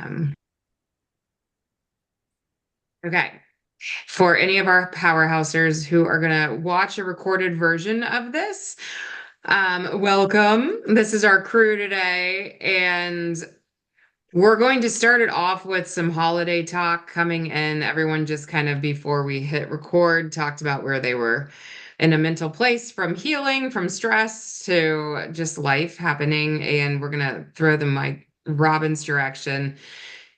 them. Okay. For any of our powerhousers who are going to watch a recorded version of this, welcome. This is our crew today, and we're going to start it off with some holiday talk coming in. Everyone just kind of before we hit record talked about where they were in a mental place from healing, from stress to just life happening. And we're going to throw the mic Robin's direction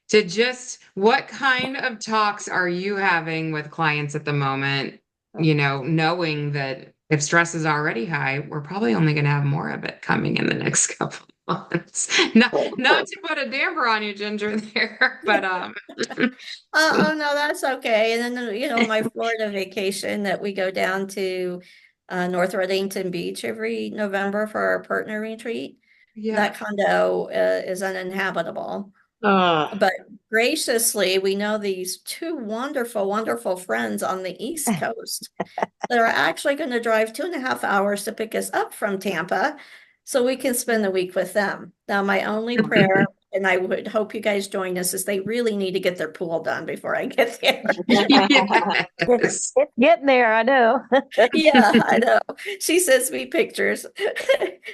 to just what kind of talks are you having with clients at the moment? You know, knowing that if stress is already high, we're probably only going to have more of it coming in the next couple of months. Not to put a damper on you, Ginger, there, but Oh no, that's okay. And then my Florida vacation that we go down to North Redington Beach every November for our partner retreat. yeah. That condo is uninhabitable. Uh, But graciously, we know these two wonderful, wonderful friends on the East Coast that are actually going to drive 2.5 hours to pick us up from Tampa so we can spend the week with them. Now, my only prayer, and I would hope you guys join us, is they really need to get their pool done before I get there. Yes. it's getting there, I know. Yeah, I know. She sends me pictures.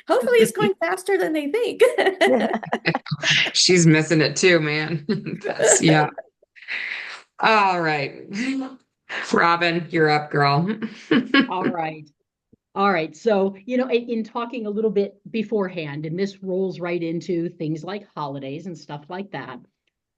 Hopefully, it's going faster than they think. She's missing it too, man. Yeah. All right. Robin, you're up, girl. All right. All right. So, in talking a little bit beforehand, and this rolls right into things like holidays and stuff like that.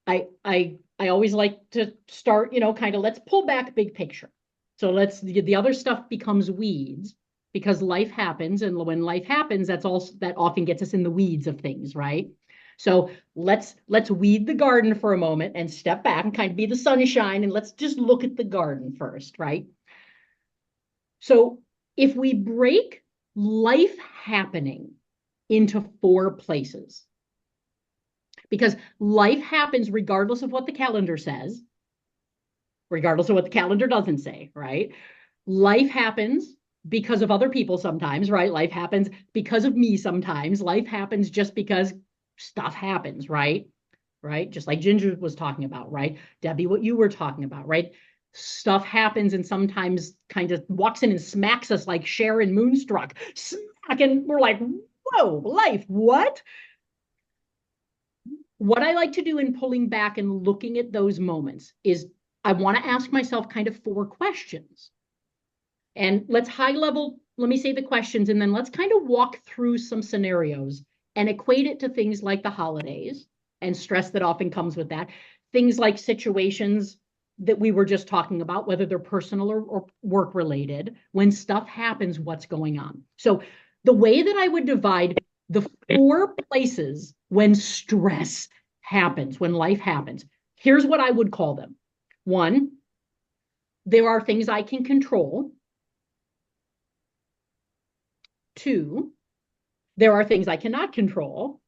I always like to start, kind of let's pull back big picture. So the other stuff becomes weeds because life happens, and when life happens, that often gets us in the weeds of things, right? So let's weed the garden for a moment and step back and kind of be the sunshine, and let's just look at the garden first, right? So if we break life happening into 4 places, because life happens regardless of what the calendar says, regardless of what the calendar doesn't say, right? Life happens because of other people sometimes, right? Life happens because of me sometimes. Life happens just because stuff happens, right? Right? Just like Ginger was talking about, right? Debbie, what you were talking about, right? Stuff happens and sometimes kind of walks in and smacks us like Sharon Moonstruck. Smack, and we're like, whoa, life, what? What I like to do in pulling back and looking at those moments is I want to ask myself kind of 4 questions. And let me say the questions, and then let's kind of walk through some scenarios and equate it to things like the holidays and stress that often comes with that. Things like situations that we were just talking about, whether they're personal or work related. When stuff happens, what's going on? So the way that I would divide the 4 places when stress happens, when life happens, here's what I would call them. 1, there are things I can control. 2, there are things I cannot control.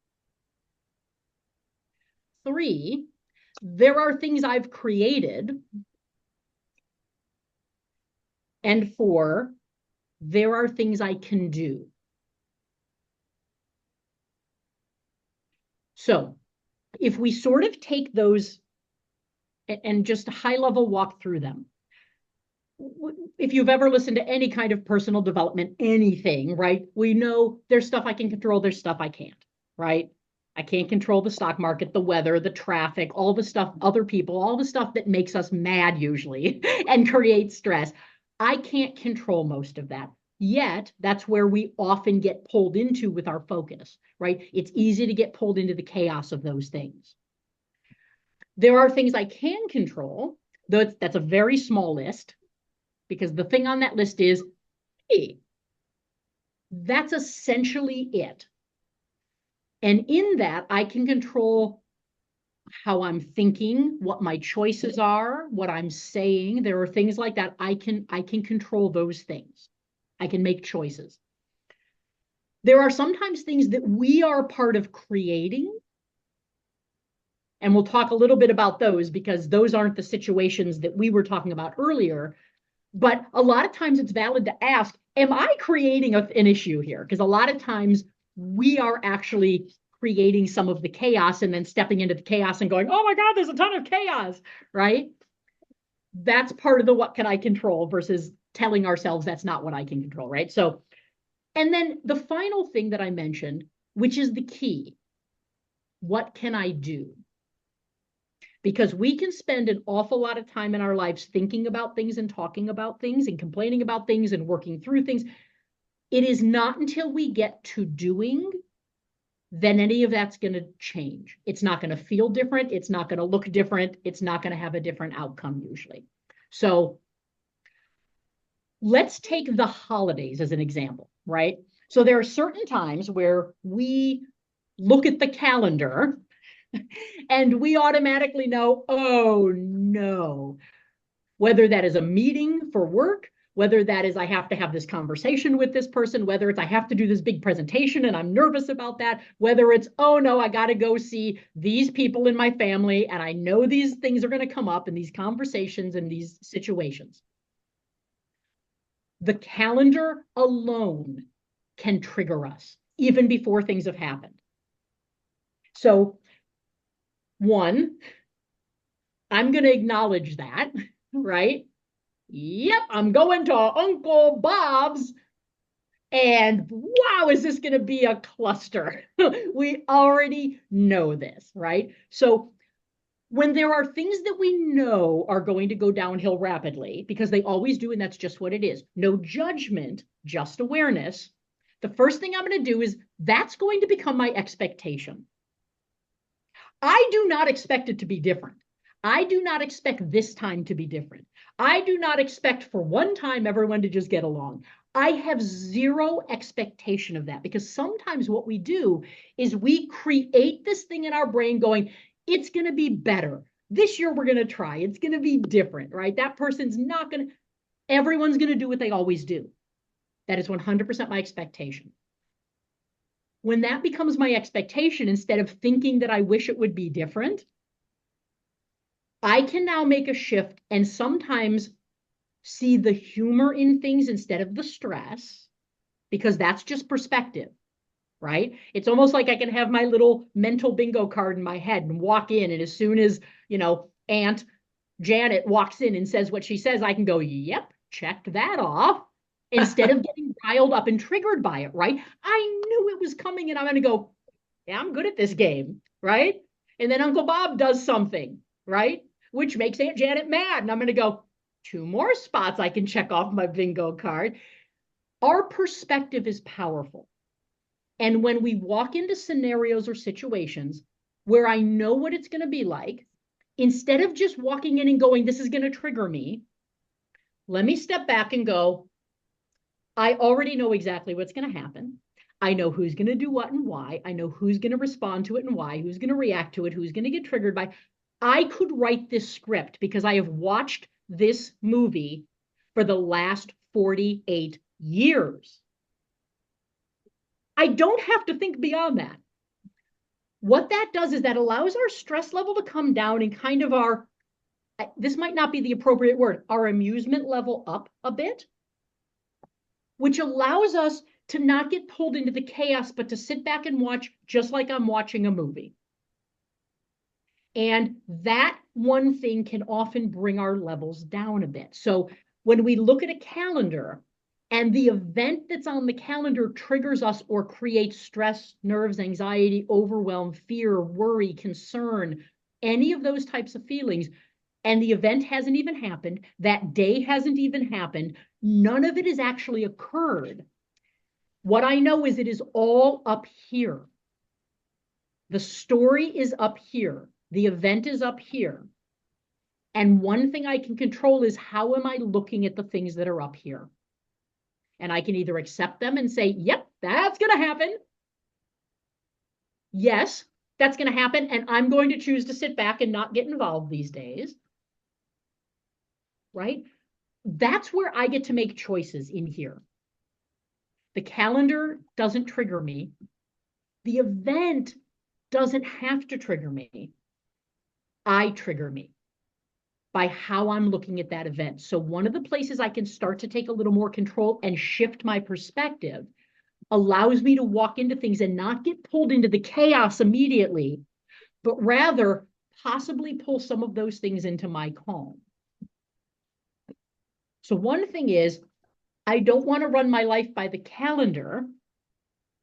3, there are things I've created. And 4, there are things I can do. So if we sort of take those and just high level walk through them, if you've ever listened to any kind of personal development, anything, right? We know there's stuff I can control, there's stuff I can't, right? I can't control the stock market, the weather, the traffic, all the stuff, other people, all the stuff that makes us mad usually and creates stress. I can't control most of that. Yet, that's where we often get pulled into with our focus, right? It's easy to get pulled into the chaos of those things. There are things I can control, though that's a very small list, because the thing on that list is, hey, that's essentially it. And in that, I can control how I'm thinking, what my choices are, what I'm saying. There are things like that. I can control those things. I can make choices. There are sometimes things that we are part of creating. And we'll talk a little bit about those because those aren't the situations that we were talking about earlier. But a lot of times it's valid to ask, am I creating an issue here? Because a lot of times we are actually creating some of the chaos and then stepping into the chaos and going, oh my God, there's a ton of chaos, right? That's part of the what can I control versus telling ourselves that's not what I can control, right? So, and then the final thing that I mentioned, which is the key, what can I do? Because we can spend an awful lot of time in our lives thinking about things and talking about things and complaining about things and working through things. It is not until we get to doing then any of that's going to change. It's not going to feel different. It's not going to look different. It's not going to have a different outcome usually. So let's take the holidays as an example, right? So there are certain times where we look at the calendar and we automatically know, oh no, whether that is a meeting for work, whether that is I have to have this conversation with this person, whether it's I have to do this big presentation and I'm nervous about that, whether it's, oh no, I got to go see these people in my family and I know these things are going to come up in these conversations and these situations. The calendar alone can trigger us even before things have happened. So, one, I'm going to acknowledge that, right? Yep, I'm going to Uncle Bob's. And wow, is this going to be a cluster? We already know this, right? So when there are things that we know are going to go downhill rapidly, because they always do, and that's just what it is, no judgment, just awareness, the first thing I'm going to do is that's going to become my expectation. I do not expect it to be different. I do not expect this time to be different. I do not expect for one time everyone to just get along. I have zero expectation of that because sometimes what we do is we create this thing in our brain going, it's going to be better. This year we're going to try. It's going to be different, right? That person's not going to, everyone's going to do what they always do. That is 100% my expectation. When that becomes my expectation, instead of thinking that I wish it would be different, I can now make a shift and sometimes see the humor in things instead of the stress, because that's just perspective, right? It's almost like I can have my little mental bingo card in my head and walk in, and as soon as, Aunt Janet walks in and says what she says, I can go, yep, checked that off, instead of getting riled up and triggered by it, right? I knew it was coming, and I'm going to go, yeah, I'm good at this game, right? And then Uncle Bob does something, right? Which makes Aunt Janet mad. And I'm going to go, 2 more spots I can check off my bingo card. Our perspective is powerful. And when we walk into scenarios or situations where I know what it's going to be like, instead of just walking in and going, this is going to trigger me, let me step back and go, I already know exactly what's going to happen. I know who's going to do what and why. I know who's going to respond to it and why, who's going to react to it, who's going to get triggered by. I could write this script because I have watched this movie for the last 48 years. I don't have to think beyond that. What that does is that allows our stress level to come down and kind of our, this might not be the appropriate word, our amusement level up a bit, which allows us to not get pulled into the chaos, but to sit back and watch just like I'm watching a movie. And that one thing can often bring our levels down a bit. So when we look at a calendar and the event that's on the calendar triggers us or creates stress, nerves, anxiety, overwhelm, fear, worry, concern, any of those types of feelings, and the event hasn't even happened, that day hasn't even happened, none of it has actually occurred. What I know is it is all up here. The story is up here. The event is up here. And one thing I can control is how am I looking at the things that are up here? And I can either accept them and say, yep, that's going to happen. Yes, that's going to happen. And I'm going to choose to sit back and not get involved these days. Right? That's where I get to make choices in here. The calendar doesn't trigger me. The event doesn't have to trigger me. I trigger me by how I'm looking at that event. So one of the places I can start to take a little more control and shift my perspective allows me to walk into things and not get pulled into the chaos immediately, but rather possibly pull some of those things into my calm. So one thing is, I don't want to run my life by the calendar.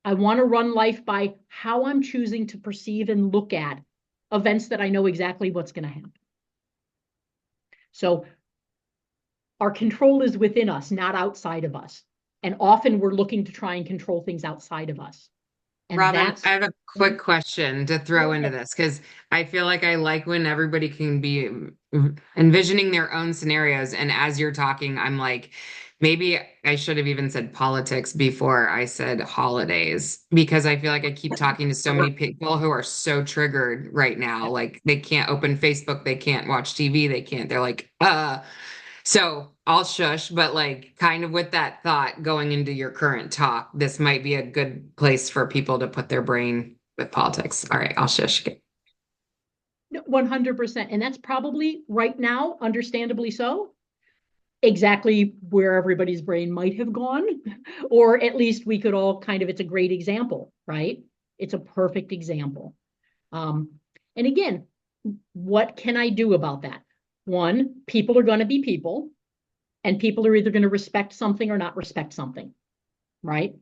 I want to run life by how I'm choosing to perceive and look at events that I know exactly what's going to happen. So our control is within us, not outside of us. And often we're looking to try and control things outside of us. And Robin, I have a quick question to throw into this because I feel like I like when everybody can be envisioning their own scenarios. And as you're talking, I'm like, maybe I should have even said politics before I said holidays because I feel like I keep talking to so many people who are so triggered right now. Like they can't open Facebook, they can't watch TV, they're like, So I'll shush, but like kind of with that thought going into your current talk, this might be a good place for people to put their brain with politics. All right, I'll shush. 100%. And that's probably right now, understandably so, exactly where everybody's brain might have gone, or at least we could all kind of, it's a great example, right? It's a perfect example. And again, what can I do about that? One, people are going to be people, and people are either going to respect something or not respect something, right?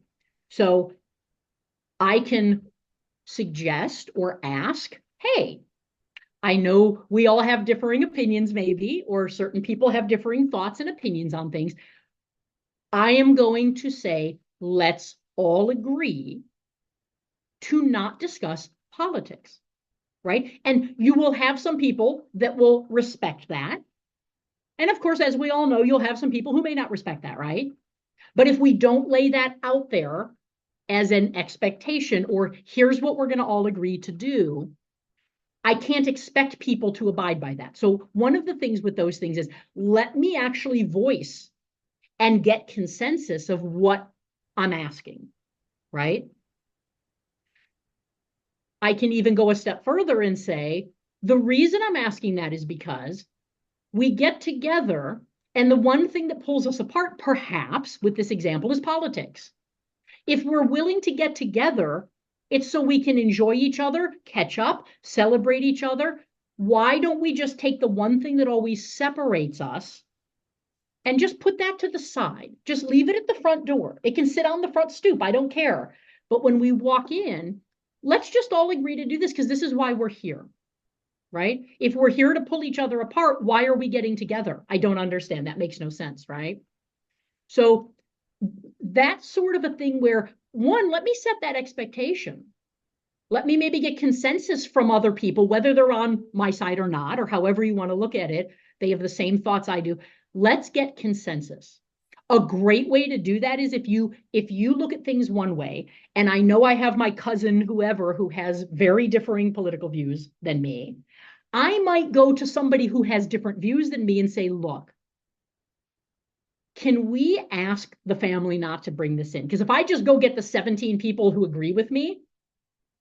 So I can suggest or ask, hey, I know we all have differing opinions, maybe, or certain people have differing thoughts and opinions on things. I am going to say, let's all agree to not discuss politics, right? And you will have some people that will respect that. And of course, as we all know, you'll have some people who may not respect that, right? But if we don't lay that out there as an expectation, or here's what we're going to all agree to do, I can't expect people to abide by that. So one of the things with those things is let me actually voice and get consensus of what I'm asking, right? I can even go a step further and say, the reason I'm asking that is because we get together, and the one thing that pulls us apart, perhaps, with this example, is politics. If we're willing to get together, it's so we can enjoy each other, catch up, celebrate each other. Why don't we just take the one thing that always separates us and just put that to the side? Just leave it at the front door. It can sit on the front stoop. I don't care. But when we walk in, let's just all agree to do this because this is why we're here, right? If we're here to pull each other apart, why are we getting together? I don't understand. That makes no sense, right? So that's sort of a thing where, one, let me set that expectation. Let me maybe get consensus from other people, whether they're on my side or not, or however you want to look at it. They have the same thoughts I do. Let's get consensus. A great way to do that is if you look at things one way, and I know I have my cousin, whoever, who has very differing political views than me, I might go to somebody who has different views than me and say, look, can we ask the family not to bring this in? Because if I just go get the 17 people who agree with me,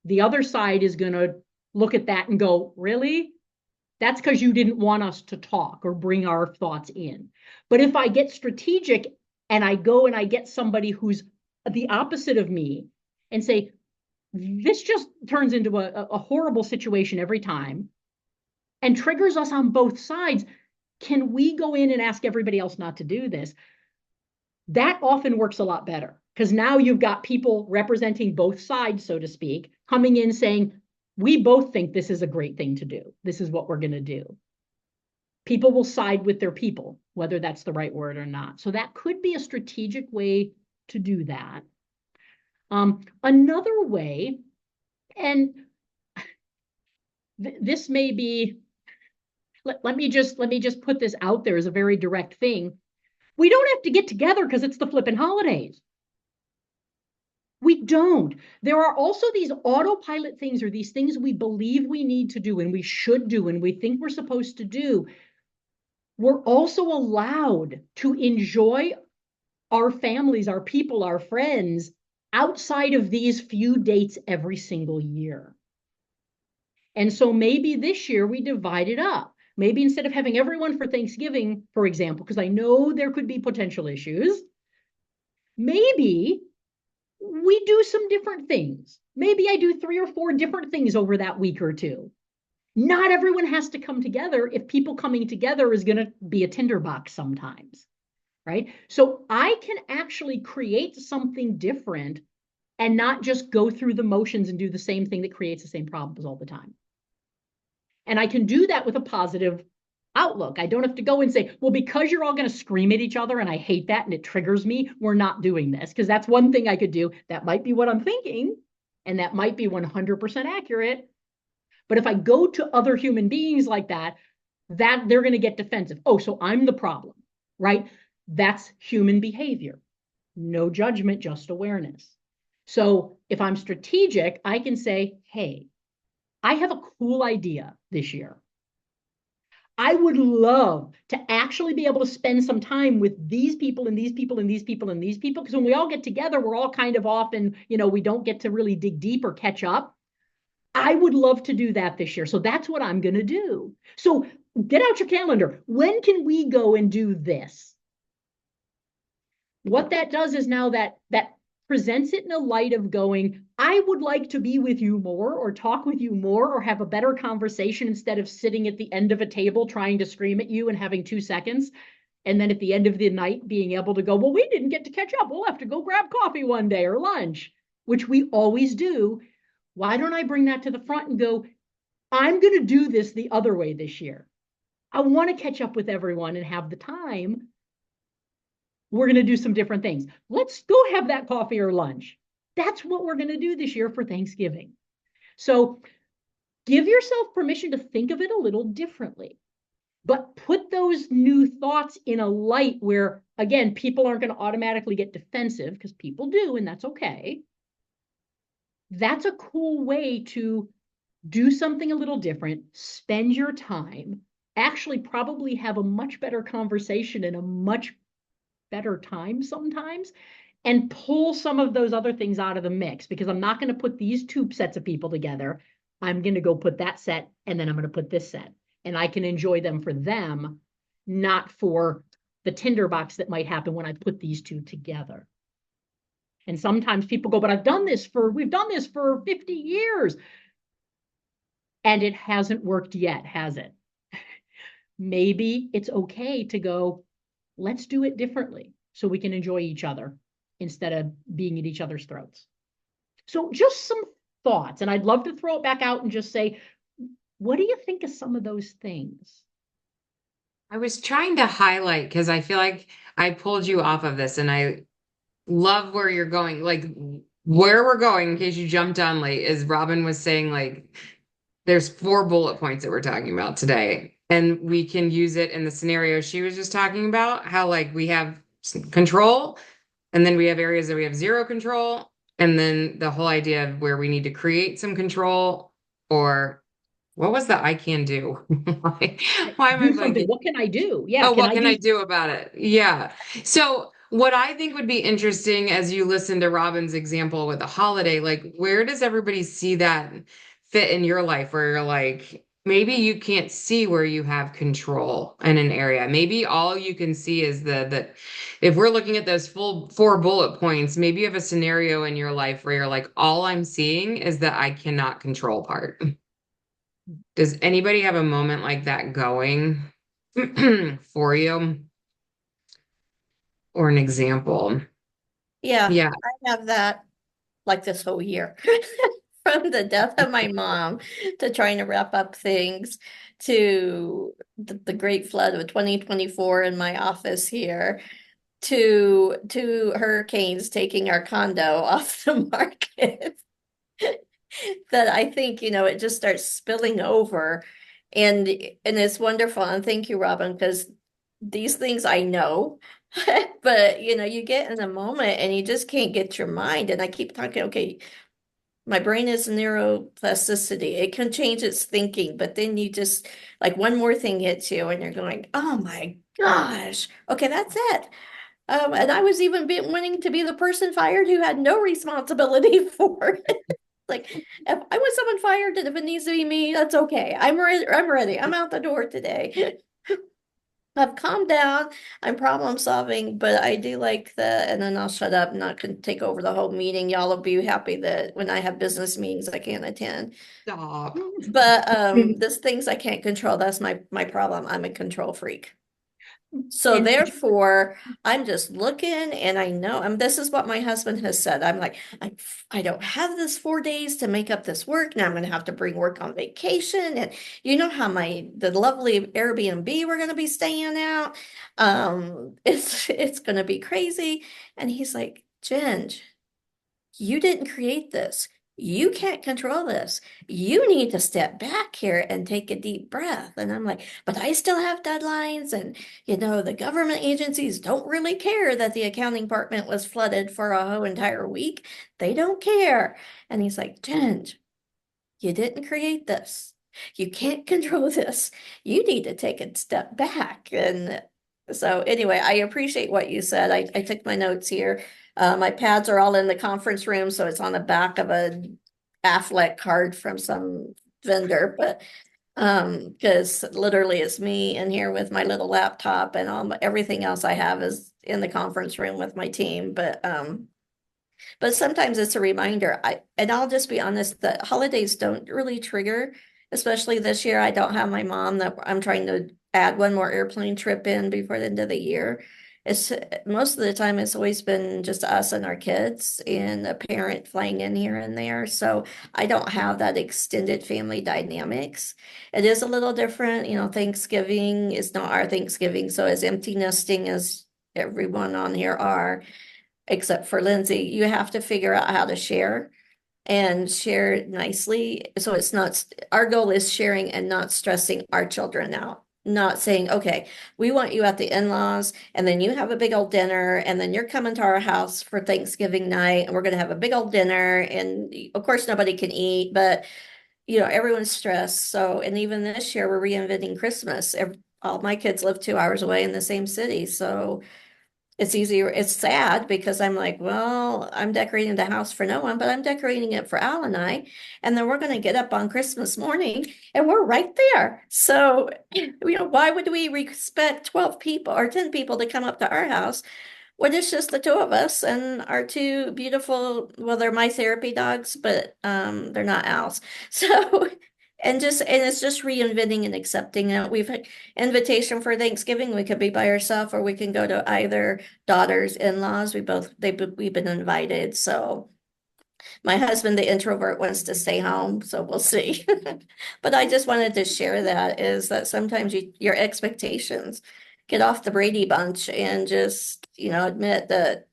the other side is going to look at that and go, really? That's because you didn't want us to talk or bring our thoughts in. But if I get strategic and I go and I get somebody who's the opposite of me and say, this just turns into a horrible situation every time and triggers us on both sides, can we go in and ask everybody else not to do this? That often works a lot better because now you've got people representing both sides, so to speak, coming in saying, we both think this is a great thing to do. This is what we're going to do. People will side with their people, whether that's the right word or not. So that could be a strategic way to do that. Another way, and this may be, let me just put this out there as a very direct thing. We don't have to get together because it's the flipping holidays. We don't. There are also these autopilot things or these things we believe we need to do and we should do and we think we're supposed to do. We're also allowed to enjoy our families, our people, our friends outside of these few dates every single year. And so maybe this year we divide it up. Maybe instead of having everyone for Thanksgiving, for example, because I know there could be potential issues, maybe we do some different things. Maybe I do 3 or 4 different things over that week or two. Not everyone has to come together if people coming together is going to be a tinderbox sometimes, right? So I can actually create something different and not just go through the motions and do the same thing that creates the same problems all the time. And I can do that with a positive outlook. I don't have to go and say, well, because you're all going to scream at each other and I hate that and it triggers me, we're not doing this. Because that's one thing I could do. That might be what I'm thinking, and that might be 100% accurate. But if I go to other human beings like that, they're going to get defensive. Oh, so I'm the problem, right? That's human behavior. No judgment, just awareness. So if I'm strategic, I can say, hey, I have a cool idea this year. I would love to actually be able to spend some time with these people and these people and these people and these people. Because when we all get together, we're all kind of off and, we don't get to really dig deep or catch up. I would love to do that this year. So that's what I'm going to do. So get out your calendar. When can we go and do this? What that does is now that presents it in a light of going, I would like to be with you more or talk with you more or have a better conversation instead of sitting at the end of a table trying to scream at you and having 2 seconds. And then at the end of the night, being able to go, well, we didn't get to catch up. We'll have to go grab coffee one day or lunch, which we always do. Why don't I bring that to the front and go, I'm going to do this the other way this year. I want to catch up with everyone and have the time. We're going to do some different things. Let's go have that coffee or lunch. That's what we're going to do this year for Thanksgiving. So give yourself permission to think of it a little differently, but put those new thoughts in a light where, again, people aren't going to automatically get defensive because people do, and that's okay. That's a cool way to do something a little different, spend your time, actually probably have a much better conversation in a much better time sometimes, and pull some of those other things out of the mix, because I'm not going to put these 2 sets of people together. I'm going to go put that set, and then I'm going to put this set, and I can enjoy them for them, not for the tinderbox that might happen when I put these 2 together. And sometimes people go, but we've done this for 50 years. And it hasn't worked yet, has it? Maybe it's okay to go, let's do it differently so we can enjoy each other instead of being at each other's throats. So just some thoughts. And I'd love to throw it back out and just say, what do you think of some of those things? I was trying to highlight because I feel like I pulled you off of this and I love where you're going. Like where we're going, in case you jumped on late, is Robin was saying like there's 4 bullet points that we're talking about today. And we can use it in the scenario she was just talking about, how like we have control, and then we have areas that we have 0 control, and then the whole idea of where we need to create some control, or what was the I can do? Why am I Do something. blanking? What can I do? Yeah. Oh, what can I do about it? Yeah. So what I think would be interesting as you listen to Robin's example with the holiday, like where does everybody see that fit in your life where you're like, maybe you can't see where you have control in an area. Maybe all you can see is the if we're looking at those full 4 bullet points, maybe you have a scenario in your life where you're like, all I'm seeing is that I cannot control part. Does anybody have a moment like that going for you? Or an example? Yeah, Yeah. I have that like this whole year. From the death of my mom to trying to wrap up things to the great flood of 2024 in my office here to hurricanes taking our condo off the market. That I think, it just starts spilling over, and it's wonderful. And thank you, Robin, because these things I know, but you get in a moment and you just can't get your mind. And I keep talking, okay, my brain is neuroplasticity. It can change its thinking, but then you just like one more thing hits you and you're going, oh my gosh, okay, that's it. And I was even wanting to be the person fired who had no responsibility for it. Like, if I want someone fired, and if it needs to be me, that's okay. I'm ready. I'm out the door today. I've calmed down. I'm problem solving, but I do like and then I'll shut up and not take over the whole meeting. Y'all will be happy that when I have business meetings, I can't attend. Stop. But there's things I can't control. That's my problem. I'm a control freak. So And therefore, I'm just looking and I know, and this is what my husband has said. I'm like, I don't have this 4 days to make up this work. Now I'm going to have to bring work on vacation. And you know how the lovely Airbnb we're going to be staying out. It's going to be crazy. And he's like, Ginge, you didn't create this. You can't control this. You need to step back here and take a deep breath. And I'm like, but I still have deadlines. And, the government agencies don't really care that the accounting department was flooded for a whole entire week. They don't care. And he's like, Jen, you didn't create this. You can't control this. You need to take a step back. And so anyway, I appreciate what you said. I took my notes here. My pads are all in the conference room, so it's on the back of a Affleck card from some vendor, but because literally it's me in here with my little laptop and everything else I have is in the conference room with my team. But sometimes it's a reminder. And I'll just be honest, the holidays don't really trigger, especially this year. I don't have my mom that I'm trying to add one more airplane trip in before the end of the year. It's most of the time it's always been just us and our kids and a parent flying in here and there. So I don't have that extended family dynamics. It is a little different. Thanksgiving is not our Thanksgiving. So as empty nesting as everyone on here are, except for Lindsay, you have to figure out how to share and share nicely. So it's not, our goal is sharing and not stressing our children out. Not saying, okay, we want you at the in-laws and then you have a big old dinner and then you're coming to our house for Thanksgiving night and we're going to have a big old dinner. And of course, nobody can eat, but everyone's stressed. So, and even this year we're reinventing Christmas. All my kids live 2 hours away in the same city. So it's easier. It's sad because I'm like, well, I'm decorating the house for no one, but I'm decorating it for Al and I. And then we're going to get up on Christmas morning and we're right there. So, why would we expect 12 people or 10 people to come up to our house when it's just the two of us and our two beautiful, well, they're my therapy dogs, but they're not Al's. So, and it's just reinventing and accepting it. We've had invitation for Thanksgiving. We could be by ourselves or we can go to either daughter's in-laws. We've been invited. So my husband, the introvert, wants to stay home. So we'll see. But I just wanted to share that is that sometimes your expectations get off the Brady Bunch and just, admit that,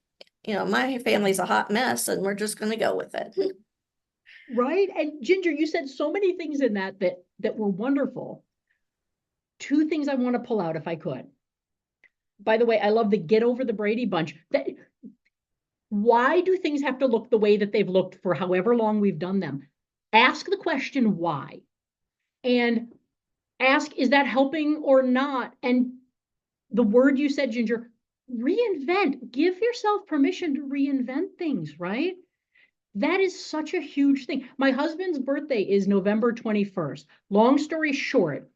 my family's a hot mess and we're just going to go with it. right. And Ginger, you said so many things in that were wonderful. Two things I want to pull out if I could. By the way, I love the get over the Brady Bunch. Why do things have to look the way that they've looked for however long we've done them? Ask the question why. And ask, is that helping or not? And the word you said, Ginger, reinvent. Give yourself permission to reinvent things, right? That is such a huge thing. My husband's birthday is November 21st. Long story short,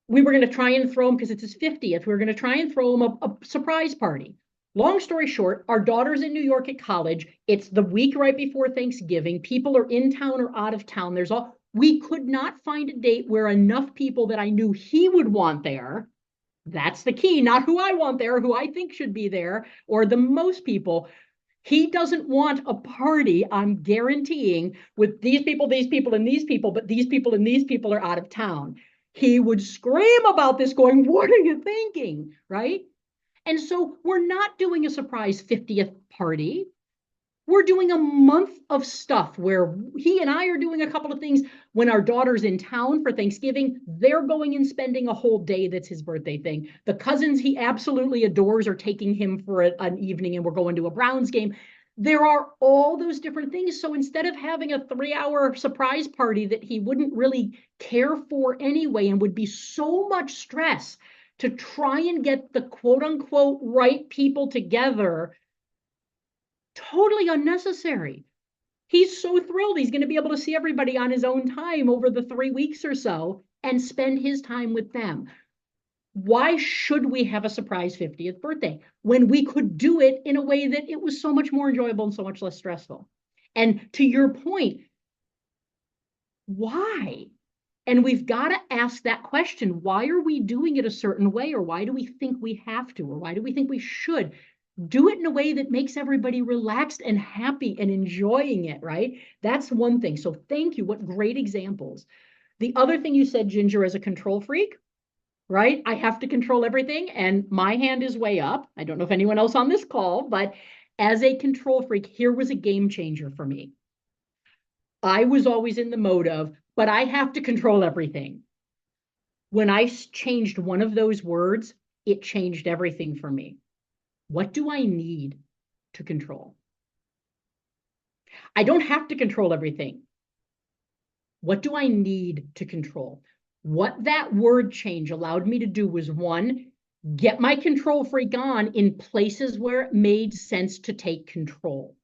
we were going to try and throw him, because it's his 50th, we were going to try and throw him a surprise party. Long story short, our daughter's in New York at college. It's the week right before Thanksgiving. People are in town or out of town. We could not find a date where enough people that I knew he would want there. That's the key, not who I want there, who I think should be there, or the most people. He doesn't want a party, I'm guaranteeing, with these people, and these people, but these people and these people are out of town. He would scream about this going, what are you thinking, right? And so we're not doing a surprise 50th party. We're doing a month of stuff where he and I are doing a couple of things. When our daughter's in town for Thanksgiving, they're going and spending a whole day. That's his birthday thing. The cousins he absolutely adores are taking him for an evening and we're going to a Browns game. There are all those different things. So instead of having a 3-hour surprise party that he wouldn't really care for anyway and would be so much stress to try and get the quote unquote right people together, totally unnecessary. He's so thrilled he's going to be able to see everybody on his own time over the 3 weeks or so and spend his time with them. why should we have a surprise 50th birthday when we could do it in a way that it was so much more enjoyable and so much less stressful? And to your point, why? And we've got to ask that question. Why are we doing it a certain way? Or why do we think we have to? Or why do we think we should? Do it in a way that makes everybody relaxed and happy and enjoying it, right? That's one thing. So thank you. What great examples. The other thing you said, Ginger, as a control freak, right? I have to control everything, and my hand is way up. I don't know if anyone else on this call, but as a control freak, here was a game changer for me. I was always in the mode of, but I have to control everything. When I changed one of those words, it changed everything for me. What do I need to control? I don't have to control everything. What do I need to control? What that word change allowed me to do was, one, get my control freak on in places where it made sense to take control.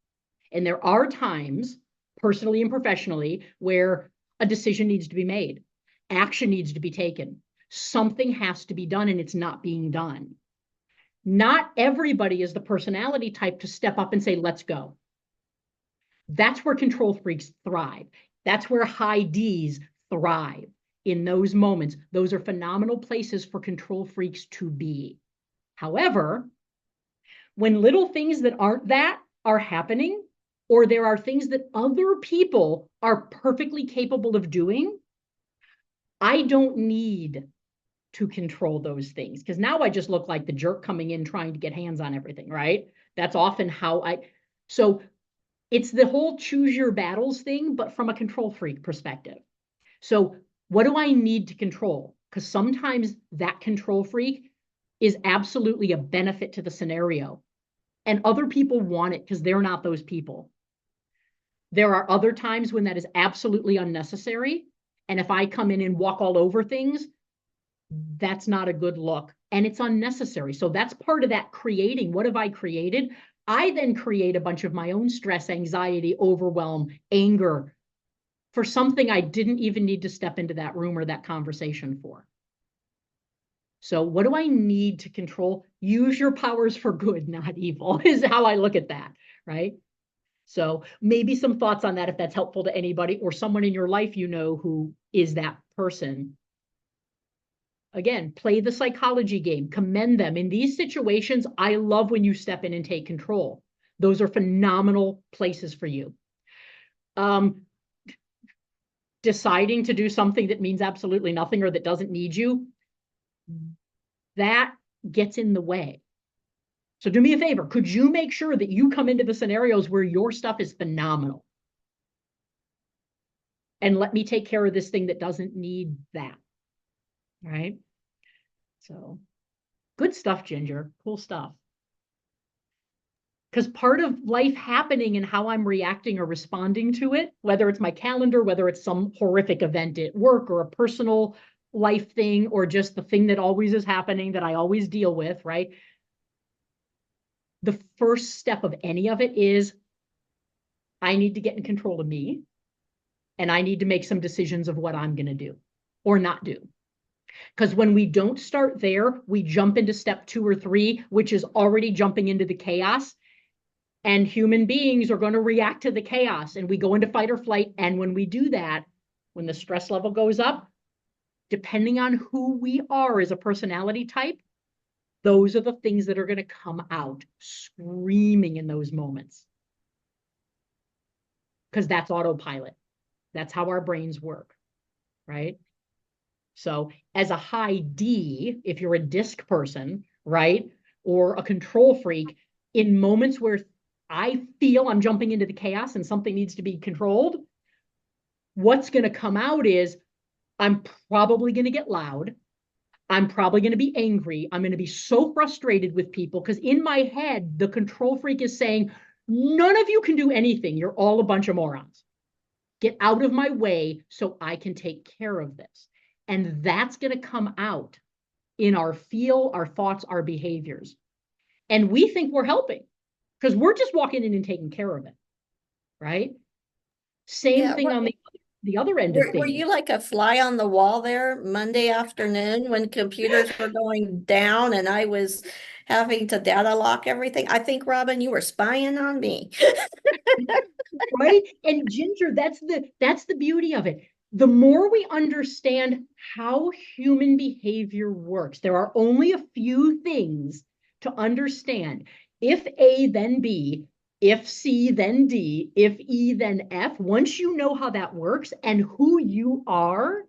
And there are times, personally and professionally, where a decision needs to be made. Action needs to be taken. Something has to be done, and it's not being done. Not everybody is the personality type to step up and say, let's go. That's where control freaks thrive. That's where high Ds thrive. In those moments, those are phenomenal places for control freaks to be. However, when little things that aren't that are happening, or there are things that other people are perfectly capable of doing, I don't need to control those things, because now I just look like the jerk coming in trying to get hands on everything, right? That's often how so it's the whole choose your battles thing, but from a control freak perspective. So what do I need to control? Because sometimes that control freak is absolutely a benefit to the scenario, and other people want it because they're not those people. There are other times when that is absolutely unnecessary. And if I come in and walk all over things, that's not a good look, and it's unnecessary. So that's part of that creating. What have I created? I then create a bunch of my own stress, anxiety, overwhelm, anger for something I didn't even need to step into that room or that conversation for. So what do I need to control? Use your powers for good, not evil, is how I look at that, right? So maybe some thoughts on that, if that's helpful to anybody or someone in your life you know who is that person. Again, play the psychology game, commend them. In these situations, I love when you step in and take control. Those are phenomenal places for you. Deciding to do something that means absolutely nothing or that doesn't need you, that gets in the way. So do me a favor. Could you make sure that you come into the scenarios where your stuff is phenomenal? And let me take care of this thing that doesn't need that. Right? So good stuff, Ginger. Cool stuff. Because part of life happening and how I'm reacting or responding to it, whether it's my calendar, whether it's some horrific event at work or a personal life thing, or just the thing that always is happening that I always deal with, right? The first step of any of it is I need to get in control of me, and I need to make some decisions of what I'm going to do or not do. Because when we don't start there, we jump into step 2 or 3, which is already jumping into the chaos. And human beings are going to react to the chaos, and we go into fight or flight. And when we do that, when the stress level goes up, depending on who we are as a personality type, those are the things that are going to come out screaming in those moments. Because that's autopilot. That's how our brains work, right? So as a high D, if you're a disc person, right, or a control freak, in moments where I feel I'm jumping into the chaos and something needs to be controlled, what's going to come out is I'm probably going to get loud. I'm probably going to be angry. I'm going to be so frustrated with people because in my head, the control freak is saying, none of you can do anything. You're all a bunch of morons. Get out of my way so I can take care of this. And that's going to come out in our feel, our thoughts, our behaviors. And we think we're helping because we're just walking in and taking care of it, right? Same thing on the the other end of Were things. you like a fly on the wall there Monday afternoon when computers were going down and I was having to data lock everything? I think, Robin, you were spying on me. Right? And Ginger, that's the beauty of it. The more we understand how human behavior works, there are only a few things to understand. If A, then B, if C, then D, if E, then F. Once you know how that works and who you are,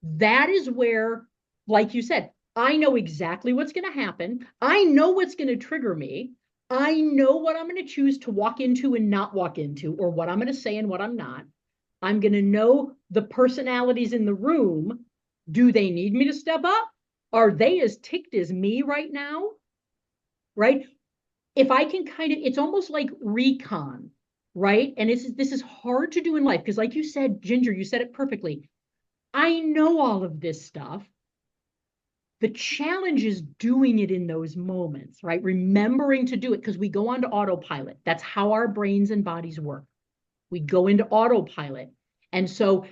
that is where, like you said, I know exactly what's going to happen. I know what's going to trigger me. I know what I'm going to choose to walk into and not walk into, or what I'm going to say and what I'm not. I'm going to know the personalities in the room. Do they need me to step up? Are they as ticked as me right now? Right? If I can kind of, it's almost like recon, right? And this is hard to do in life because, like you said, Ginger, you said it perfectly. I know all of this stuff. The challenge is doing it in those moments, right? Remembering to do it because we go on to autopilot. That's how our brains and bodies work. We go into autopilot. And so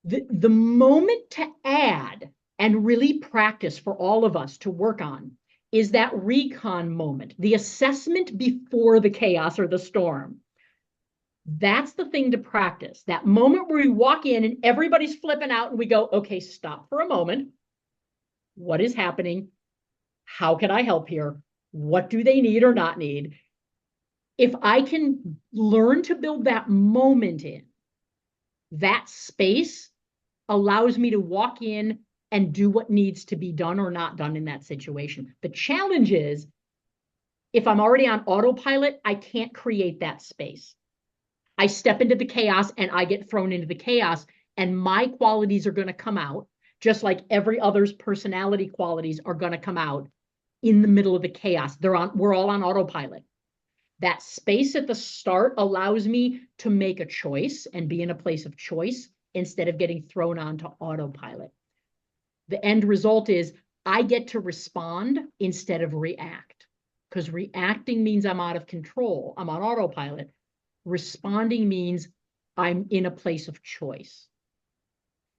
the moment to add and really practice for all of us to work on is that recon moment, the assessment before the chaos or the storm. That's the thing to practice. That moment where we walk in and everybody's flipping out and we go, okay, stop for a moment. What is happening? How can I help here? What do they need or not need? If I can learn to build that moment in, that space allows me to walk in and do what needs to be done or not done in that situation. The challenge is, if I'm already on autopilot, I can't create that space. I step into the chaos and I get thrown into the chaos, and my qualities are going to come out just like every other's personality qualities are going to come out in the middle of the chaos. We're all on autopilot. That space at the start allows me to make a choice and be in a place of choice instead of getting thrown onto autopilot. The end result is I get to respond instead of react, because reacting means I'm out of control. I'm on autopilot. Responding means I'm in a place of choice.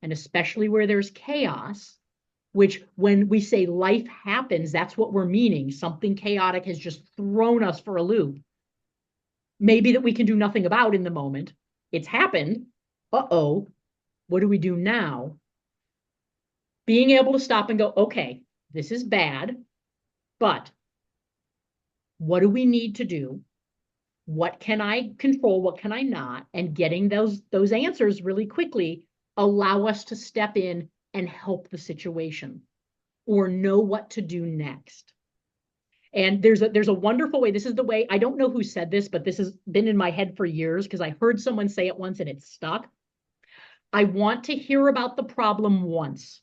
And especially where there's chaos, which when we say life happens, that's what we're meaning. Something chaotic has just thrown us for a loop. Maybe that we can do nothing about in the moment. It's happened. Uh-oh, what do we do now? Being able to stop and go, okay, this is bad, but what do we need to do? What can I control? What can I not? And getting those answers really quickly allow us to step in and help the situation or know what to do next. And there's a wonderful way. This is the way, I don't know who said this, but this has been in my head for years because I heard someone say it once and it stuck. I want to hear about the problem once.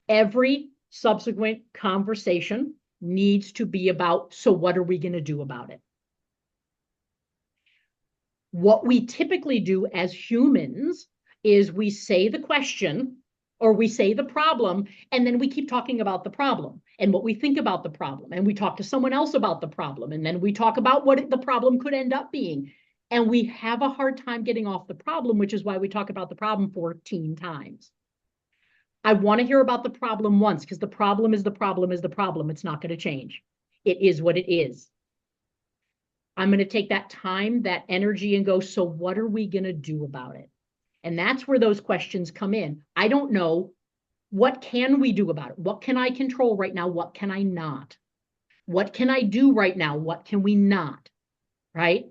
Every subsequent conversation needs to be about, so what are we going to do about it? What we typically do as humans is we say the question or we say the problem, and then we keep talking about the problem and what we think about the problem. And we talk to someone else about the problem. And then we talk about what the problem could end up being. And we have a hard time getting off the problem, which is why we talk about the problem 14 times. I want to hear about the problem once, because the problem is the problem is the problem. It's not going to change. It is what it is. I'm going to take that time, that energy, and go, so what are we going to do about it? And that's where those questions come in. I don't know. What can we do about it? What can I control right now? What can I not? What can I do right now? What can we not? Right?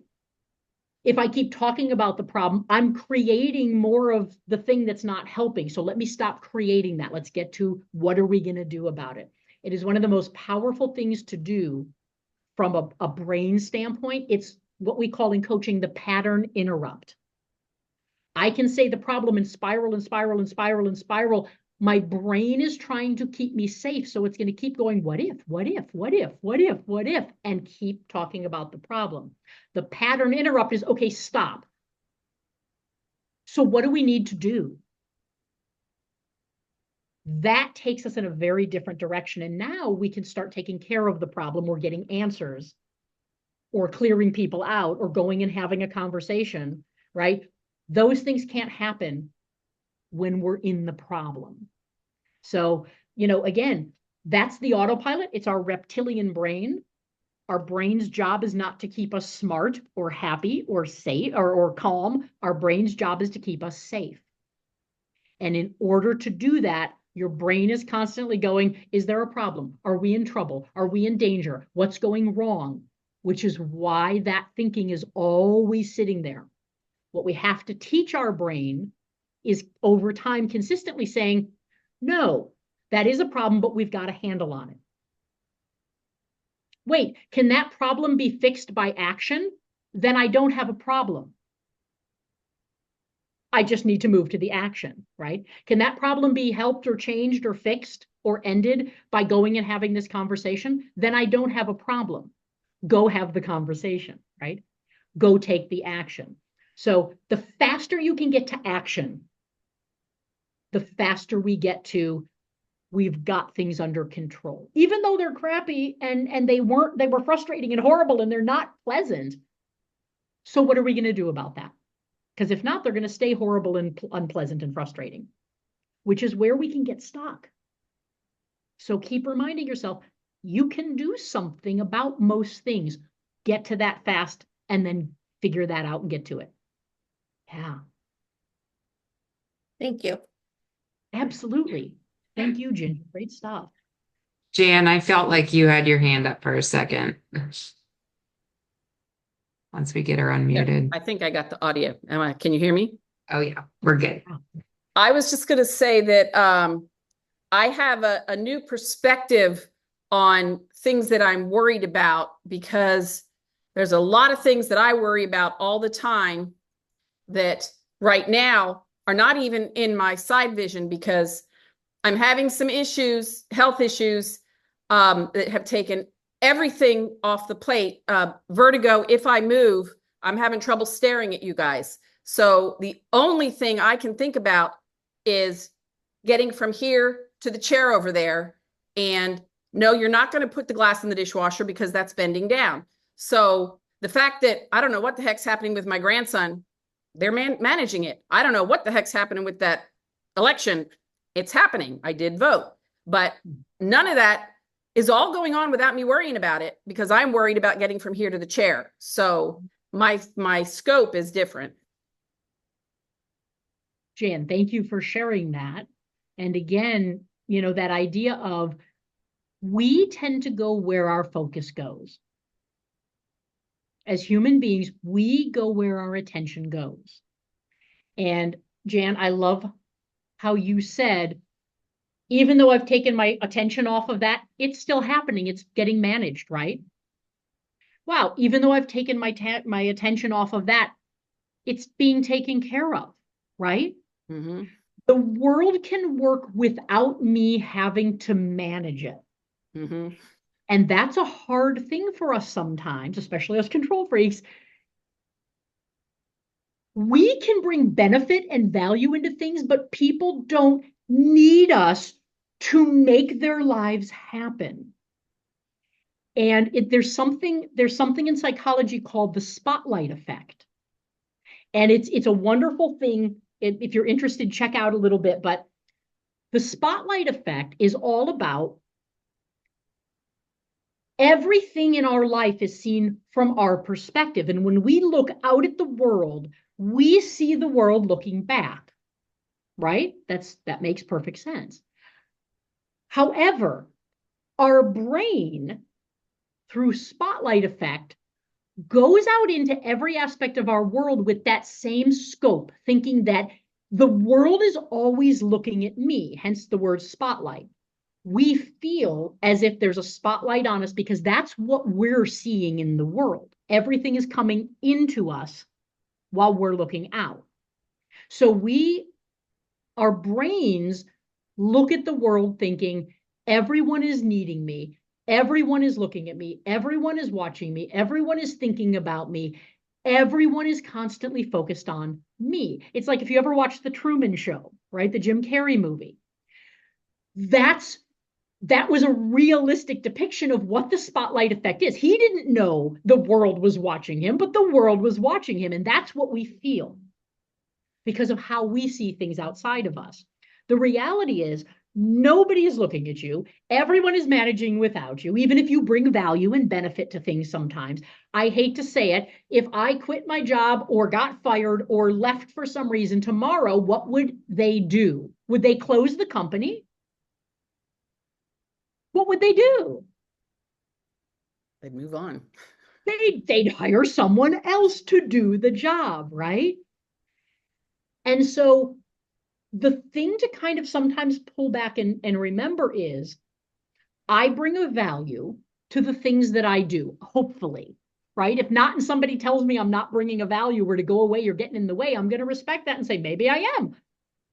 If I keep talking about the problem, I'm creating more of the thing that's not helping. So let me stop creating that. Let's get to what are we going to do about it? It is one of the most powerful things to do from a brain standpoint. It's what we call in coaching the pattern interrupt. I can say the problem and spiral and spiral and spiral and spiral. My brain is trying to keep me safe. So it's going to keep going, what if, what if, what if, what if, what if, and keep talking about the problem. The pattern interrupt is, okay, stop. So what do we need to do? That takes us in a very different direction. And now we can start taking care of the problem or getting answers or clearing people out or going and having a conversation, right? Those things can't happen when we're in the problem. So, again, that's the autopilot. It's our reptilian brain. Our brain's job is not to keep us smart or happy or safe or calm. Our brain's job is to keep us safe. And in order to do that, your brain is constantly going, is there a problem? Are we in trouble? Are we in danger? What's going wrong? Which is why that thinking is always sitting there. What we have to teach our brain is over time consistently saying, no, that is a problem, but we've got a handle on it. Wait, can that problem be fixed by action? Then I don't have a problem. I just need to move to the action, right? Can that problem be helped or changed or fixed or ended by going and having this conversation? Then I don't have a problem. Go have the conversation, right? Go take the action. So the faster you can get to action, the faster we get to, we've got things under control. Even though they're crappy and they were frustrating and horrible and they're not pleasant. So what are we going to do about that? Because if not, they're going to stay horrible and unpleasant and frustrating, which is where we can get stuck. So keep reminding yourself, you can do something about most things. Get to that fast and then figure that out and get to it. Yeah. Thank you. Absolutely. Thank you, Ginger. Great stuff. Jan, I felt like you had your hand up for a second. Once we get her unmuted. I think I got the audio. Can you hear me? Oh yeah, we're good. I was just going to say that I have a new perspective on things that I'm worried about, because there's a lot of things that I worry about all the time that right now are not even in my side vision, because I'm having some issues, health issues, that have taken everything off the plate. Vertigo, if I move, I'm having trouble staring at you guys. So the only thing I can think about is getting from here to the chair over there. And no, you're not going to put the glass in the dishwasher because that's bending down. So the fact that I don't know what the heck's happening with my grandson, they're managing it. I don't know what the heck's happening with that election. It's happening. I did vote, but none of that is all going on without me worrying about it, because I'm worried about getting from here to the chair. So my scope is different. Jan, thank you for sharing that. And again, that idea of we tend to go where our focus goes. As human beings, we go where our attention goes. And Jan, I love how you said, even though I've taken my attention off of that, it's still happening. It's getting managed, right? Wow, even though I've taken my attention off of that, it's being taken care of, right? Mm-hmm. The world can work without me having to manage it. Mm-hmm. And that's a hard thing for us sometimes, especially as control freaks. We can bring benefit and value into things, but people don't need us to make their lives happen. And there's something in psychology called the spotlight effect. And it's a wonderful thing. If you're interested, check out a little bit. But the spotlight effect is all about everything in our life is seen from our perspective. And when we look out at the world, we see the world looking back, right? That makes perfect sense. However, our brain, through spotlight effect, goes out into every aspect of our world with that same scope, thinking that the world is always looking at me, hence the word spotlight. We feel as if there's a spotlight on us because that's what we're seeing in the world. Everything is coming into us while we're looking out. So our brains look at the world thinking, everyone is needing me. Everyone is looking at me. Everyone is watching me. Everyone is thinking about me. Everyone is constantly focused on me. It's like if you ever watched The Truman Show, right? The Jim Carrey movie. That was a realistic depiction of what the spotlight effect is. He didn't know the world was watching him, but the world was watching him. And that's what we feel. because of how we see things outside of us. The reality is nobody is looking at you. Everyone is managing without you, even if you bring value and benefit to things sometimes. I hate to say it. If I quit my job or got fired or left for some reason tomorrow, what would they do? Would they close the company? What would they do? They move on. They'd hire someone else to do the job, right? And so the thing to kind of sometimes pull back and remember is I bring a value to the things that I do, hopefully, right? If not, and somebody tells me I'm not bringing a value or to go away, you're getting in the way, I'm going to respect that and say, maybe I am.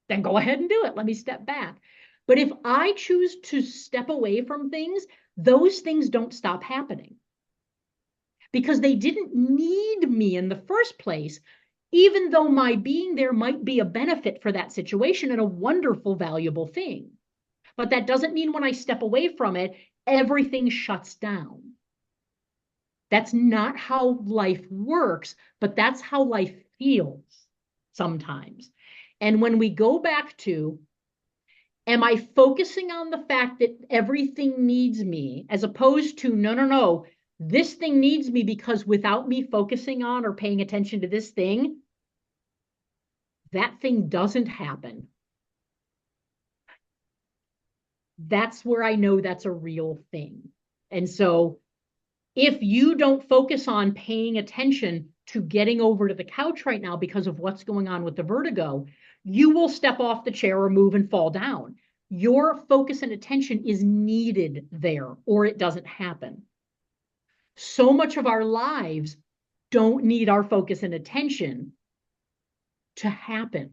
Then go ahead and do it. Let me step back. But if I choose to step away from things, those things don't stop happening because they didn't need me in the first place, even though my being there might be a benefit for that situation and a wonderful, valuable thing. But that doesn't mean when I step away from it, everything shuts down. That's not how life works, but that's how life feels sometimes. And when we go back to, am I focusing on the fact that everything needs me, as opposed to, no, this thing needs me because without me focusing on or paying attention to this thing, that thing doesn't happen. That's where I know that's a real thing. And so if you don't focus on paying attention to getting over to the couch right now because of what's going on with the vertigo, you will step off the chair or move and fall down. Your focus and attention is needed there, or it doesn't happen. So much of our lives don't need our focus and attention to happen.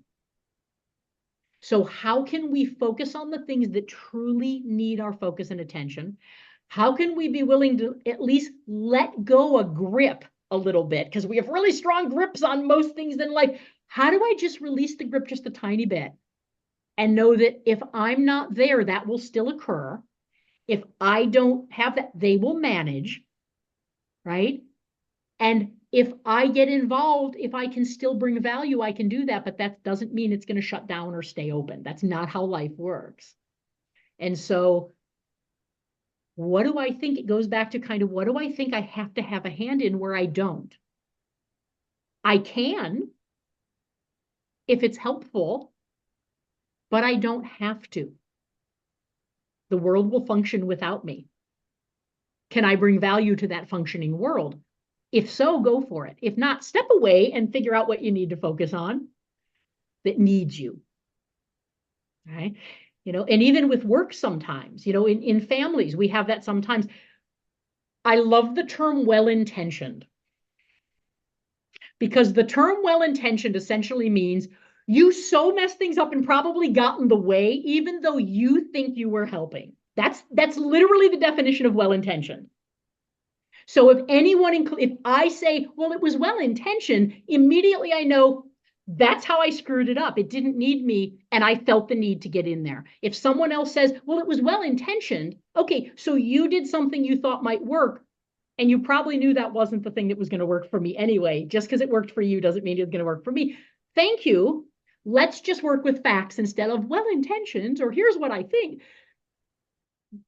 So how can we focus on the things that truly need our focus and attention? How can we be willing to at least let go a grip a little bit? Because we have really strong grips on most things in life. How do I just release the grip just a tiny bit and know that if I'm not there, that will still occur. If I don't have that, they will manage, right? And if I get involved, if I can still bring value, I can do that. But that doesn't mean it's going to shut down or stay open. That's not how life works. And so what do I think? It goes back to kind of what do I think I have to have a hand in where I don't? I can if it's helpful, but I don't have to. The world will function without me. Can I bring value to that functioning world? If so, go for it. If not, step away and figure out what you need to focus on that needs you. Right? And even with work sometimes, in families, we have that sometimes. I love the term well-intentioned because the term well-intentioned essentially means you so messed things up and probably got in the way, even though you think you were helping. That's literally the definition of well-intentioned. So if I say, well, it was well-intentioned, immediately I know that's how I screwed it up. It didn't need me, and I felt the need to get in there. If someone else says, well, it was well-intentioned, okay, so you did something you thought might work, and you probably knew that wasn't the thing that was going to work for me anyway. Just because it worked for you doesn't mean it's going to work for me. Thank you. Let's just work with facts instead of well-intentioned, or here's what I think.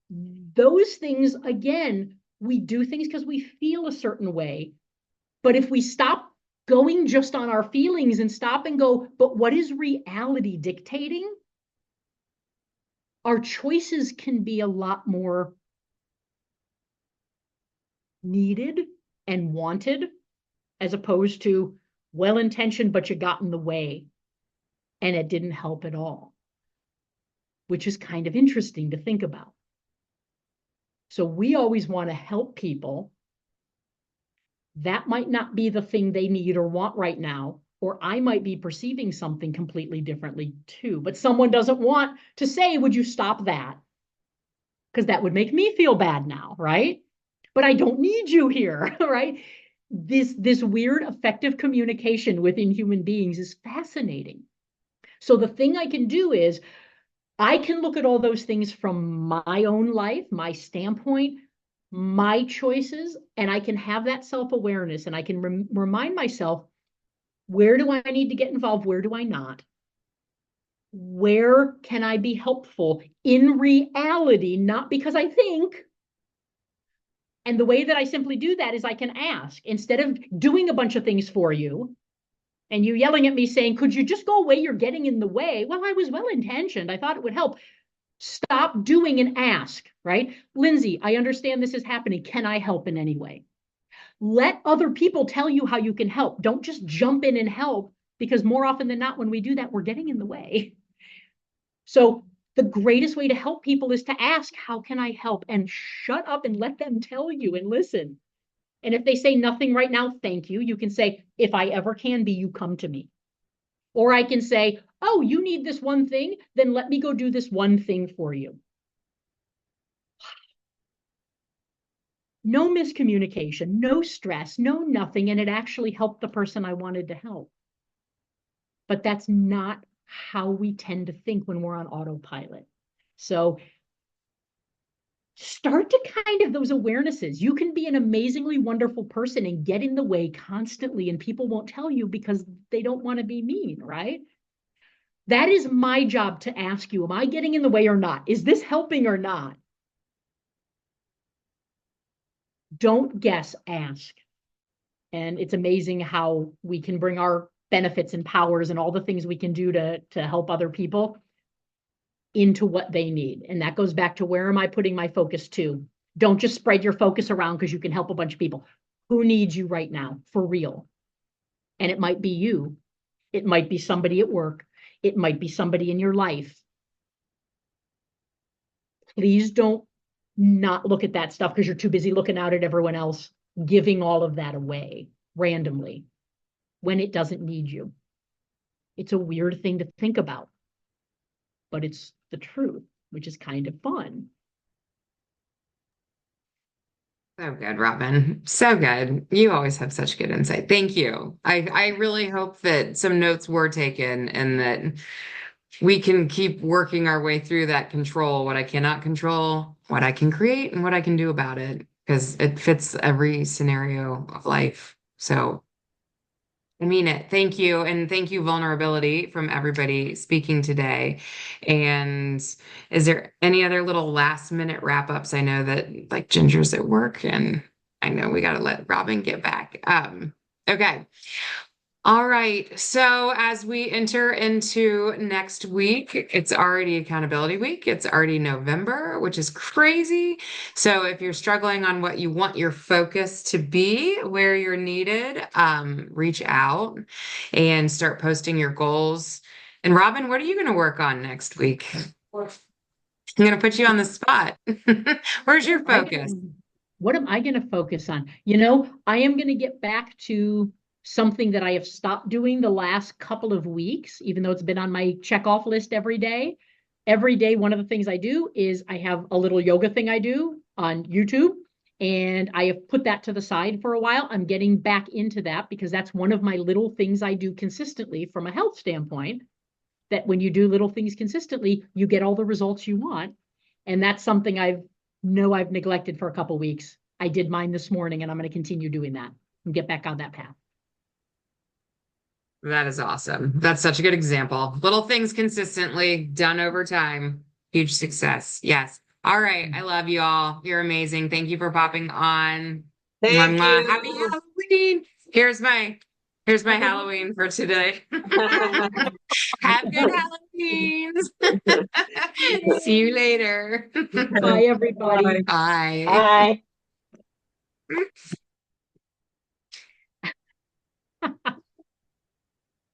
Those things, again, we do things because we feel a certain way. But if we stop going just on our feelings and stop and go, but what is reality dictating? Our choices can be a lot more needed and wanted as opposed to well-intentioned, but you got in the way and it didn't help at all, which is kind of interesting to think about. So we always want to help people. That might not be the thing they need or want right now, or I might be perceiving something completely differently too. But someone doesn't want to say, would you stop that? Because that would make me feel bad now, right? But I don't need you here, right? This weird effective communication within human beings is fascinating. So the thing I can do is I can look at all those things from my own life, my standpoint, my choices, and I can have that self-awareness and I can remind myself, Where do I need to get involved? Where do I not? Where can I be helpful in reality, not because I think? And the way that I simply do that is I can ask instead of doing a bunch of things for you and you yelling at me saying, could you just go away? You're getting in the way. Well, I was well intentioned. I thought it would help. Stop doing and ask, right? Lindsay, I understand this is happening. Can I help in any way? Let other people tell you how you can help. Don't just jump in and help, because more often than not, when we do that, we're getting in the way. So the greatest way to help people is to ask, how can I help? And shut up and let them tell you and listen. And if they say nothing right now, thank you. You can say, if I ever can be, you come to me. Or I can say, oh, you need this one thing, then let me go do this one thing for you. No miscommunication, no stress, no nothing. And it actually helped the person I wanted to help. But that's not how we tend to think when we're on autopilot. So start to kind of those awarenesses. You can be an amazingly wonderful person and get in the way constantly, and people won't tell you because they don't want to be mean, right? That is my job to ask you, am I getting in the way or not? Is this helping or not? Don't guess, ask. And it's amazing how we can bring our benefits and powers and all the things we can do to help other people into what they need. And that goes back to, where am I putting my focus to? Don't just spread your focus around because you can help a bunch of people. Who needs you right now for real? And it might be you. It might be somebody at work. It might be somebody in your life. Please don't not look at that stuff because you're too busy looking out at everyone else, giving all of that away randomly when it doesn't need you. It's a weird thing to think about, but it's the truth, which is kind of fun. So good, Robin. So good. You always have such good insight. Thank you. I really hope that some notes were taken and that we can keep working our way through that control, what I cannot control, what I can create, and what I can do about it, because it fits every scenario of life. So I mean it. Thank you. And thank you, vulnerability, from everybody speaking today. And is there any other little last minute wrap ups? I know that like Ginger's at work and I know we got to let Robin get back. Okay. All right. So as we enter into next week, it's already accountability week. It's already November, which is crazy. So if you're struggling on what you want your focus to be, where you're needed, reach out and start posting your goals. And Robin, what are you going to work on next week? I'm going to put you on the spot. Where's your focus? What am I going to focus on? I am going to get back to something that I have stopped doing the last couple of weeks, even though it's been on my check off list every day. Every day, one of the things I do is I have a little yoga thing I do on YouTube, and I have put that to the side for a while. I'm getting back into that because that's one of my little things I do consistently from a health standpoint, that when you do little things consistently, you get all the results you want. And that's something I've neglected for a couple of weeks. I did mine this morning, and I'm going to continue doing that and get back on that path. That is awesome. That's such a good example. Little things consistently done over time. Huge success. Yes. All right. I love you all. You're amazing. Thank you for popping on. Thank Mwah, mwah. you. Happy Halloween. Here's my Halloween for today. Have good Halloween. See you later. Bye, everybody. Bye. Bye.